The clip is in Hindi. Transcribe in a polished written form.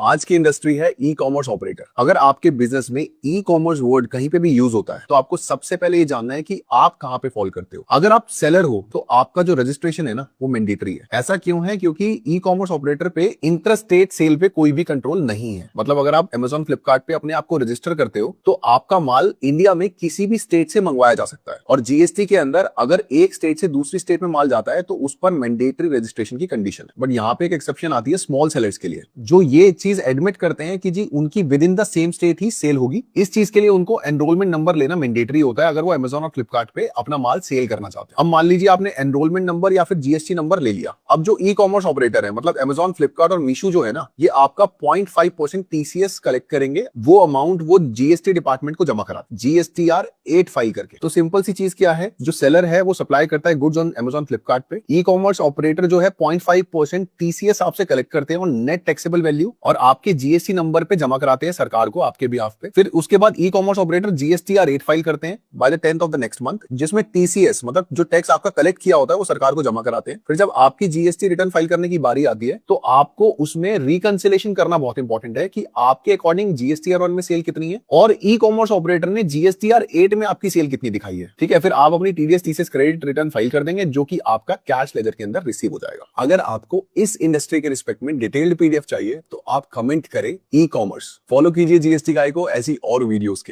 आज की इंडस्ट्री है ई कॉमर्स ऑपरेटर। अगर आपके बिजनेस में ई कॉमर्स वर्ड कहीं पे भी यूज होता है तो आपको सबसे पहले ये जानना है कि आप कहाँ पे फॉल करते हो। अगर आप सेलर हो तो आपका जो रजिस्ट्रेशन है ना वो मैंडेटरी है। ऐसा क्यों है? क्योंकि ई कॉमर्स ऑपरेटर पे इंटर स्टेट सेल पे कोई भी कंट्रोल नहीं है। मतलब अगर आप अमेजॉन फ्लिपकार्ट पे अपने आप को रजिस्टर करते हो तो आपका माल इंडिया में किसी भी स्टेट से मंगवाया जा सकता है। और जीएसटी के अंदर अगर एक स्टेट से दूसरी स्टेट में माल जाता है तो उस पर मैंडेटरी रजिस्ट्रेशन की कंडीशन है। बट यहाँ पे एक एक्सेप्शन आती है स्मॉल सेलर्स के लिए, जो ये चीज एडमिट करते हैं कि जी उनकी with in the same state ही सेल होगी। इस चीज के लिए उनको एनरोलमेंट नंबर लेना मैंडेटरी होता है अगर वो अमेजॉन और फ्लिपकार्ट पे अपना माल सेल करना चाहते हैं। अब मान लीजिए आपने एनरोलमेंट नंबर या फिर जीएसटी नंबर ले लिया। अब जो ई कॉमर्स ऑपरेटर है मतलब अमेजॉन, फ्लिपकार्ट और मीशो जो है ना, ये आपका 0.5% टीसीएस कलेक्ट करेंगे। वो अमाउंट वो जीएसटी डिपार्टमेंट को जमा कराते, जीएसटीआर 8 फाइल करके। तो सिंपल सी चीज क्या है, जो सेलर है वो सप्लाई करता है गुड्स ऑन अमेजॉन फ्लिपकार्ट पे, ई कॉमर्स ऑपरेटर जो है 0.5% टीसीएस आपसे कलेक्ट करते हैं और नेट टैक्सेबल वैल्यू और आपके जीएसटी नंबर पे जमा कराते हैं सरकार को आपके बिहाफ पे। फिर उसके बाद e commerce operator GSTR 8 file करते हैं by the 10th of the next month, जिसमें टीसीएस मतलब जो टैक्स आपका कलेक्ट किया होता है वो सरकार को जमा कराते हैं। फिर जब आपकी जीएसटी रिटर्न फाइल करने की बारी आती है तो आपको उसमें रिकंसिलेशन करना बहुत इंपॉर्टेंट है कि आपके अकॉर्डिंग जीएसटीआर 1 में सेल कितनी है और ई कॉमर्स ऑपरेटर ने जीएसटीआर 8 में आपकी सेल कितनी दिखाई है। ठीक है, फिर आप अपनी TDS TCS credit return file कर देंगे जो कि आपका कैश लेजर के अंदर रिसीव हो जाएगा। अगर आपको इस इंडस्ट्री के रिस्पेक्ट में डिटेल्ड पीडीएफ चाहिए तो आप कमेंट करें ई कॉमर्स। फॉलो कीजिए जीएसटी गाय को ऐसी और वीडियोस के।